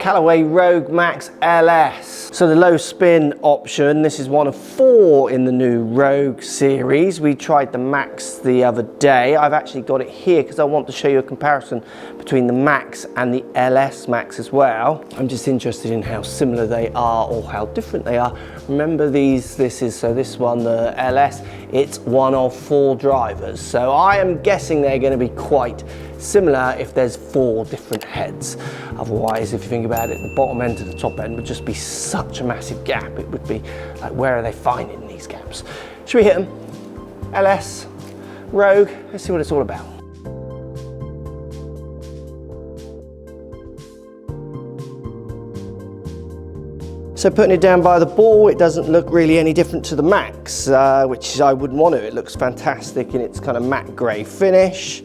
Callaway Rogue Max LS. So the low spin option, this is one of 4 in the new Rogue series. We tried the Max the other day. I've actually got it here because I want to show you a comparison between the Max and the LS Max as well. I'm just interested in how similar they are or how different they are. Remember this one, the LS, it's one of 4 drivers. So I am guessing they're going to be quite similar if there's 4 different heads. Otherwise, if you think about it, the bottom end to the top end would just be such a massive gap. It would be like, where are they finding these gaps? Should we hit them? LS, Rogue, let's see what it's all about. So putting it down by the ball, it doesn't look really any different to the Max, which I wouldn't want to. It looks fantastic in its kind of matte grey finish.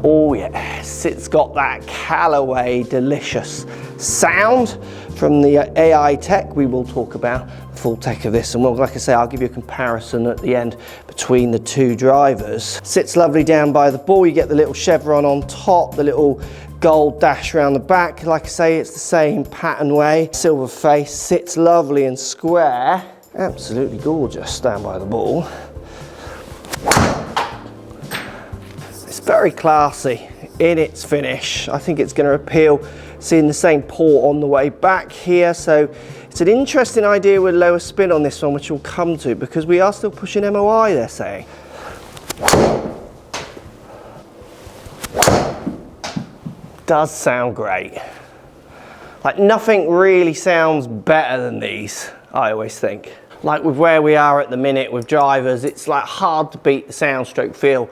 Oh yes, it's got that Callaway delicious sound from the AI tech. We will talk about the full tech of this, and well, like I say, I'll give you a comparison at the end between the 2 drivers. Sits lovely down by the ball. You get the little chevron on top, the little gold dash around the back. Like I say, it's the same pattern way. Silver face, sits lovely and square. Absolutely gorgeous down by the ball. Very classy in its finish. I think it's going to appeal, seeing the same port on the way back here. So it's an interesting idea with lower spin on this one, which we'll come to, because we are still pushing MOI, they're saying. Does sound great. Like, nothing really sounds better than these, I always think. Like with where we are at the minute with drivers, it's like hard to beat the sound stroke feel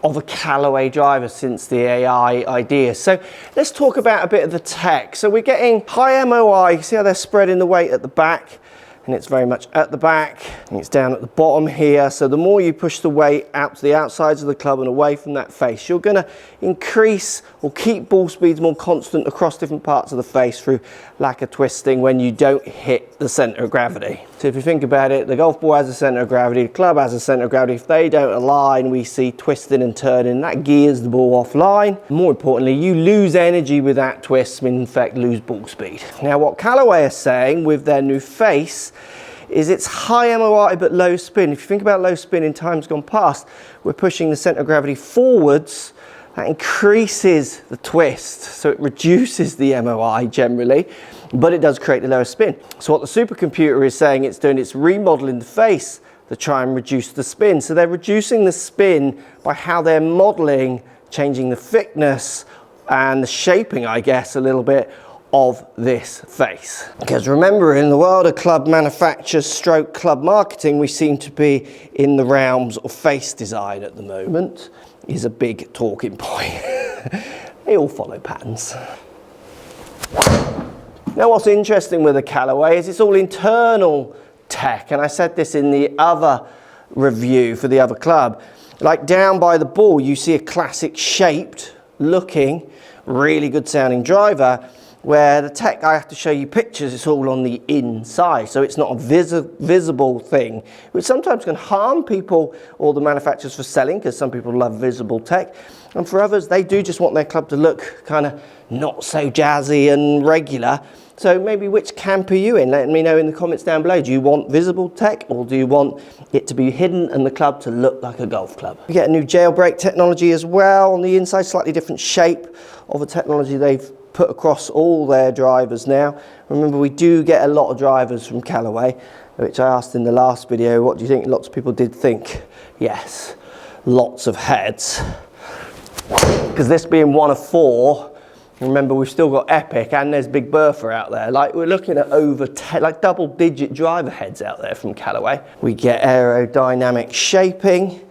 of a Callaway driver since the AI idea. So let's talk about a bit of the tech. So we're getting high MOI. You see how they're spreading the weight at the back, and it's very much at the back, and it's down at the bottom here. So the more you push the weight out to the outsides of the club and away from that face, you're gonna increase or keep ball speeds more constant across different parts of the face through lack of twisting when you don't hit the center of gravity. So if you think about it, the golf ball has a center of gravity, the club has a center of gravity. If they don't align, we see twisting and turning. That gears the ball offline. More importantly, you lose energy with that twist, and in fact lose ball speed. Now what Callaway is saying with their new face is it's high MOI but low spin. If you think about low spin in times gone past, we're pushing the center of gravity forwards. That increases the twist, so it reduces the MOI generally, but it does create the lower spin. So what the supercomputer is saying it's doing, it's remodeling the face to try and reduce the spin. So they're reducing the spin by how they're modeling, changing the thickness and the shaping, I guess, a little bit of this face. Because remember, in the world of club manufacturers stroke club marketing, we seem to be in the realms of face design at the moment. Is a big talking point. They all follow patterns. Now what's interesting with the Callaway is it's all internal tech, and I said this in the other review for the other club. Like down by the ball, you see a classic shaped looking, really good sounding driver, where the tech, I have to show you pictures, it's all on the inside, so it's not a visible thing, which sometimes can harm people or the manufacturers for selling, because some people love visible tech, and for others they do just want their club to look kind of not so jazzy and regular. So maybe which camp are you in? Let me know in the comments down below. Do you want visible tech, or do you want it to be hidden and the club to look like a golf club? We get a new jailbreak technology as well on the inside, slightly different shape of a technology they've put across all their drivers now. Remember, we do get a lot of drivers from Callaway, which I asked in the last video, what do you think? Lots of people did think, yes, lots of heads. Because this being one of 4, remember we've still got Epic and there's Big Bertha out there. Like we're looking at over 10, like double-digit driver heads out there from Callaway. We get aerodynamic shaping.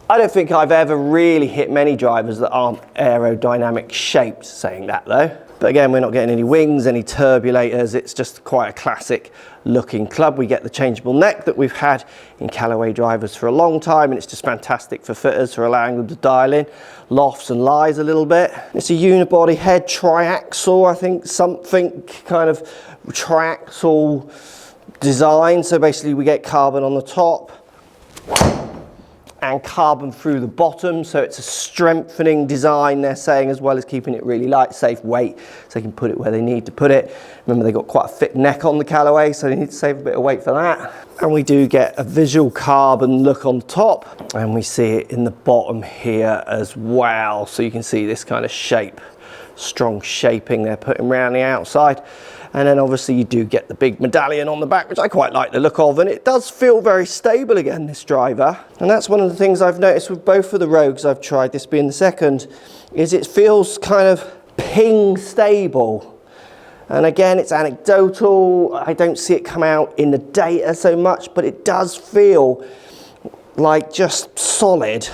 I don't think I've ever really hit many drivers that aren't aerodynamic shaped, saying that though. But again, we're not getting any wings, any turbulators. It's just quite a classic looking club. We get the changeable neck that we've had in Callaway drivers for a long time, and it's just fantastic for fitters for allowing them to dial in lofts and lies a little bit. It's a unibody head, triaxle, I think, something kind of triaxle design. So basically we get carbon on the top. and carbon through the bottom, so it's a strengthening design, they're saying, as well as keeping it really light, safe weight, so they can put it where they need to put it. Remember, they've got quite a thick neck on the Callaway, so they need to save a bit of weight for that. And we do get a visual carbon look on top, and we see it in the bottom here as well, so you can see this kind of shape, strong shaping they're putting around the outside. And then obviously you do get the big medallion on the back, which I quite like the look of, and it does feel very stable again, this driver. And that's one of the things I've noticed with both of the Rogues I've tried, this being the second, is it feels kind of ping stable. And again, it's anecdotal, I don't see it come out in the data so much, but it does feel like just solid.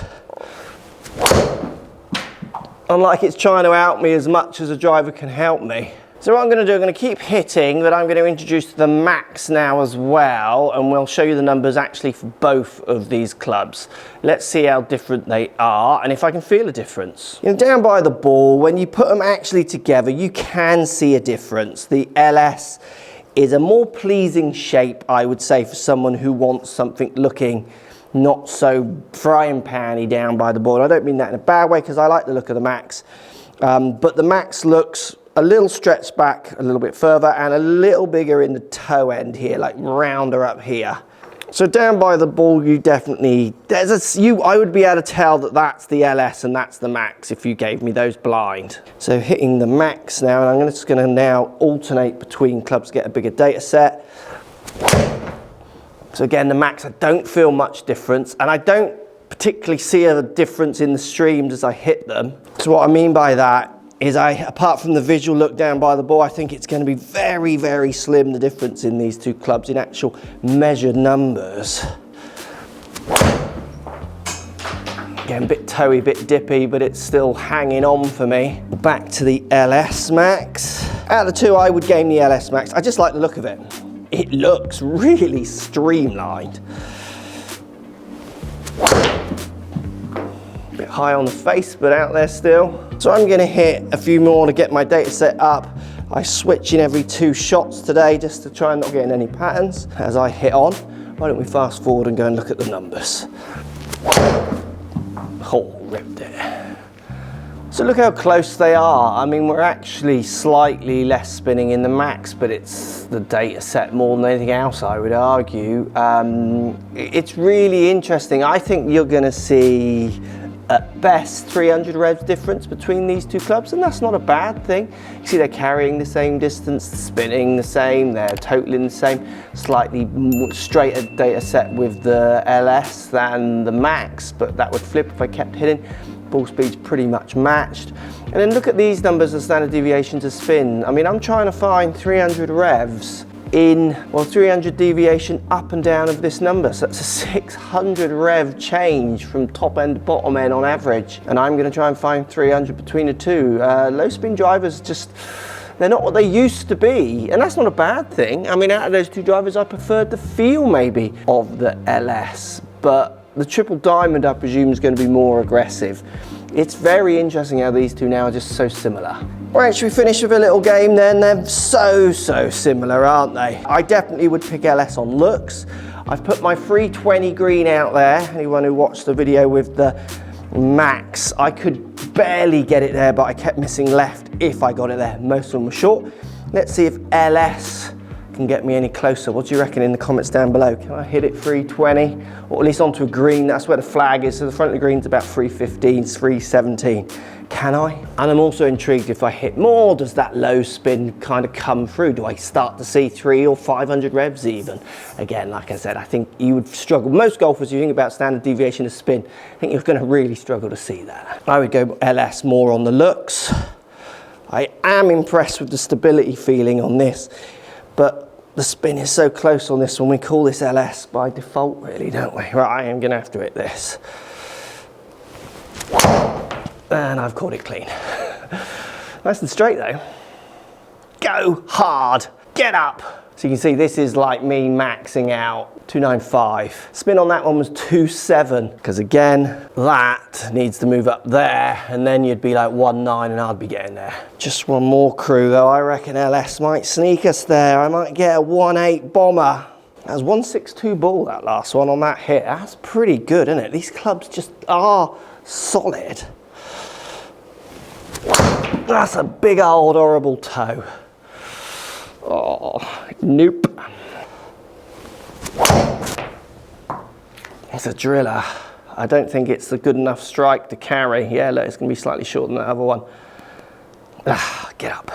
And like it's trying to out me as much as a driver can help me. So what I'm going to do, I'm going to keep hitting, but I'm going to introduce the max now as well, and we'll show you the numbers actually for both of these clubs. Let's see how different they are, and if I can feel a difference. You know, down by the ball, when you put them actually together, you can see a difference. The LS is a more pleasing shape, I would say, for someone who wants something looking not so frying pan-y down by the ball. I don't mean that in a bad way, because I like the look of the max, but the max looks a little stretched back a little bit further and a little bigger in the toe end here, like rounder up here. So down by the ball, you definitely, I would be able to tell that that's the LS and that's the max if you gave me those blind. So hitting the max now, and I'm just going to now alternate between clubs to get a bigger data set. So again, the max, I don't feel much difference, and I don't particularly see a difference in the streams as I hit them. So what I mean by that is, apart from the visual look down by the ball, I think it's going to be very, very slim, the difference in these two clubs in actual measured numbers. Again, a bit toey, bit dippy, but it's still hanging on for me. Back to the LS Max. Out of the two, I would game the LS Max. I just like the look of it. It looks really streamlined. A bit high on the face, but out there still. So I'm going to hit a few more to get my data set up. I switch in every 2 shots today just to try and not get in any patterns as I hit on. Why don't we fast forward and go and look at the numbers. Oh, ripped it. So look how close they are. I mean, we're actually slightly less spinning in the max, but it's the data set more than anything else, I would argue. It's really interesting. I think you're going to see at best 300 revs difference between these two clubs, and that's not a bad thing. You see they're carrying the same distance, spinning the same, they're totaling the same, slightly straighter data set with the LS than the max, but that would flip if I kept hitting. Ball speed's pretty much matched. And then look at these numbers of standard deviation to spin. I mean, I'm trying to find 300 revs in, well, 300 deviation up and down of this number. So that's a 600 rev change from top end to bottom end on average. And I'm gonna try and find 300 between the two. Low spin drivers just, they're not what they used to be. And that's not a bad thing. I mean, out of those two drivers, I preferred the feel maybe of the LS, but the triple diamond, I presume, is going to be more aggressive. It's very interesting how these two now are just so similar. Right, should we finish with a little game then? They're so similar, aren't they? I definitely would pick LS on looks. I've put my 320 green out there. Anyone who watched the video with the max, I could barely get it there, but I kept missing left if I got it there. Most of them were short. Let's see if LS can get me any closer. What do you reckon in the comments down below? Can I hit it 320, or at least onto a green? That's where the flag is, so the front of the green's about 315, 317. Can I? And I'm also intrigued, if I hit more, does that low spin kind of come through? Do I start to see 300 or 500 revs even? Again, like I said, I think you would struggle. Most golfers, you think about standard deviation of spin, I think you're going to really struggle to see that. I would go LS more on the looks. I am impressed with the stability feeling on this, but the spin is so close on this one. We call this LS by default, really, don't we? Right, I am going to have to hit this. And I've caught it clean. Nice and straight, though. Go hard. Get up. So you can see this is like me maxing out 295. Spin on that one was 27, because again, that needs to move up there, and then you'd be like 19 and I'd be getting there. Just one more crew though. I reckon LS might sneak us there. I might get a 18 bomber. That's 162 ball, that last one on that hit. That's pretty good, isn't it? These clubs just are solid. That's a big old horrible toe. Oh, nope. It's a driller. I don't think it's a good enough strike to carry. Yeah, look, it's going to be slightly shorter than that other one. Get up.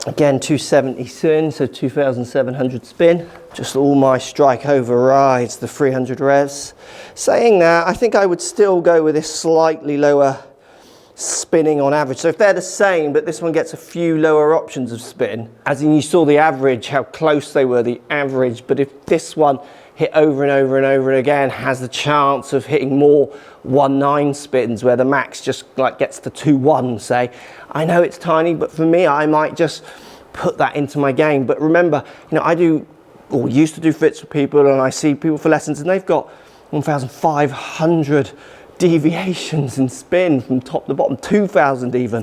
Again, 270 spin, so 2,700 spin. Just all my strike overrides the 300 revs. Saying that, I think I would still go with this slightly lower spinning on average. So if they're the same, but this one gets a few lower options of spin, as in you saw the average, how close they were, the average, but if this one hit over and over and over again, has the chance of hitting more 1.9 spins where the max just like gets to 2.1, say. I know it's tiny, but for me, I might just put that into my game. But remember, you know, I do, or used to do fits for people, and I see people for lessons and they've got 1,500 deviations in spin from top to bottom, 2,000 even.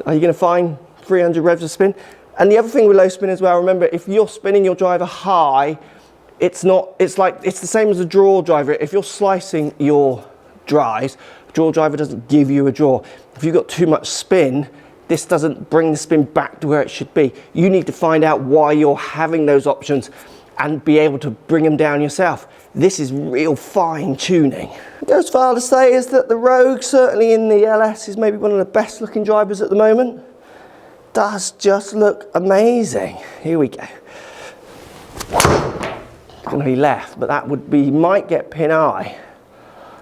Are you gonna find 300 revs of spin? And the other thing with low spin as well, remember, if you're spinning your driver high, it's the same as a draw driver. If you're slicing your drives, a draw driver doesn't give you a draw. If you've got too much spin, this doesn't bring the spin back to where it should be. You need to find out why you're having those options and be able to bring them down yourself. This is real fine tuning. I go as far to say is that the Rogue, certainly in the LS, is maybe one of the best looking drivers at the moment. Does just look amazing. Here we go. Going to be left, but that would be, might get pin eye.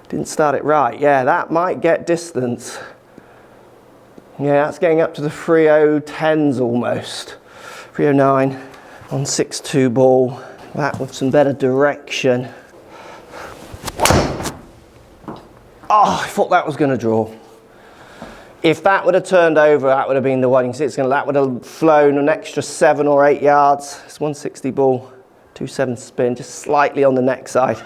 Didn't start it right. Yeah, that might get distance. Yeah, that's getting up to the 3.010s almost. 3.09 on 6.2 ball. That with some better direction. Oh, I thought that was going to draw. If that would have turned over, that would have been the one. You can see that would have flown an extra 7 or 8 yards. It's 160 ball. 2.7 spin, just slightly on the neck side.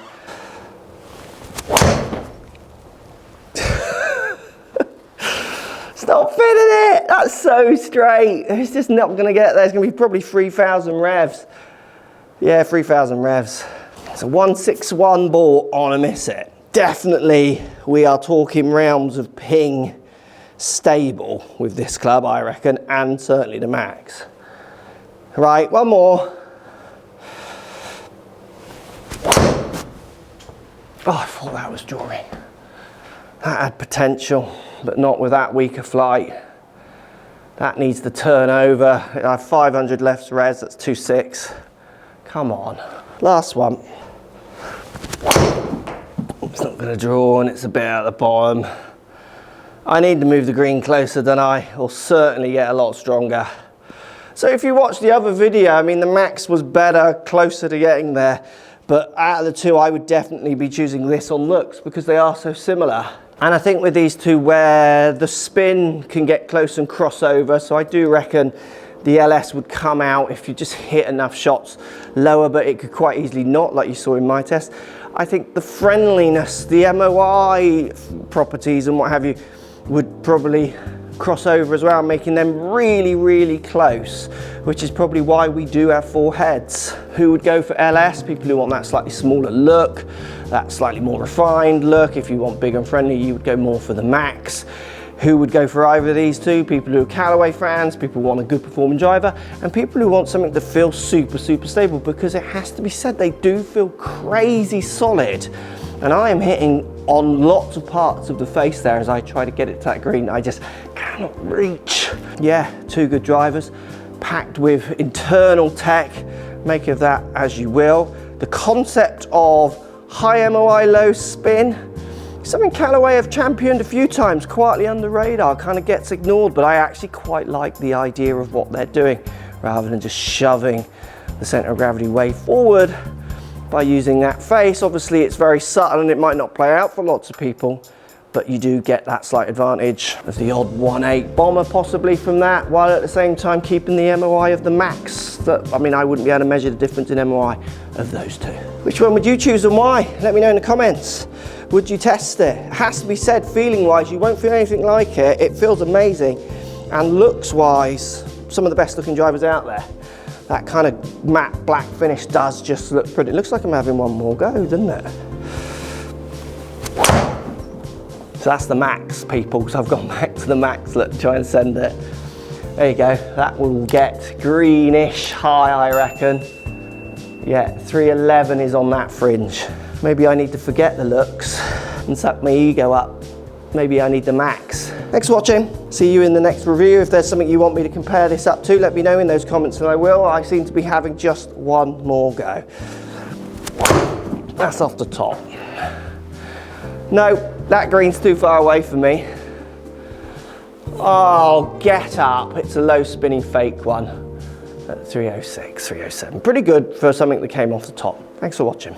Stop fitting it! That's so straight. It's just not going to get there. It's going to be probably 3,000 revs. Yeah, 3,000 revs. It's a 161 ball on a miss it. Definitely, we are talking realms of ping stable with this club, I reckon, and certainly the max. Right, one more. Oh, I thought that was drawing. That had potential, but not with that weaker flight. That needs to turn over. I have 500 left res, that's 2.6. Come on. Last one. It's not going to draw and it's a bit at the bottom. I need to move the green closer, don't I? Or certainly get a lot stronger. So if you watch the other video, I mean, the max was better, closer to getting there. But out of the two, I would definitely be choosing this on looks because they are so similar. And I think with these two where the spin can get close and cross over, so I do reckon the LS would come out if you just hit enough shots lower, but it could quite easily not, like you saw in my test. I think the friendliness, the MOI properties and what have you, would probably cross over as well, making them really, really close, which is probably why we do have 4 heads. Who would go for LS? People who want that slightly smaller look, that slightly more refined look. If you want big and friendly, you would go more for the max. Who would go for either of these two? People who are Callaway fans, people who want a good performing driver, and people who want something that feels super, super stable, because it has to be said, they do feel crazy solid. And I am hitting on lots of parts of the face there as I try to get it to that green. I just cannot reach. Yeah, 2 good drivers, packed with internal tech. Make of that as you will. The concept of high MOI, low spin, something Callaway have championed a few times, quietly under the radar, kind of gets ignored, but I actually quite like the idea of what they're doing, rather than just shoving the center of gravity way forward by using that face. Obviously it's very subtle and it might not play out for lots of people, but you do get that slight advantage of the odd 1.8 bomber possibly from that, while at the same time keeping the MOI of the max. That, I mean, I wouldn't be able to measure the difference in MOI of those two. Which one would you choose and why? Let me know in the comments. Would you test it? It has to be said, feeling wise, you won't feel anything like it. It feels amazing, and looks wise, some of the best looking drivers out there. that kind of matte black finish does just look pretty. It looks like I'm having one more go, doesn't it? So that's the max, people, so I've gone back to the max. Look, try and send it. There you go, that will get greenish high, I reckon. Yeah, 311 is on that fringe. Maybe I need to forget the looks and suck my ego up. Maybe I need the max. Thanks for watching. See you in the next review. If there's something you want me to compare this up to, let me know in those comments and I will. I seem to be having just one more go. That's off the top. No, that green's too far away for me. Oh, get up. It's a low spinning fake one at 306, 307. Pretty good for something that came off the top. Thanks for watching.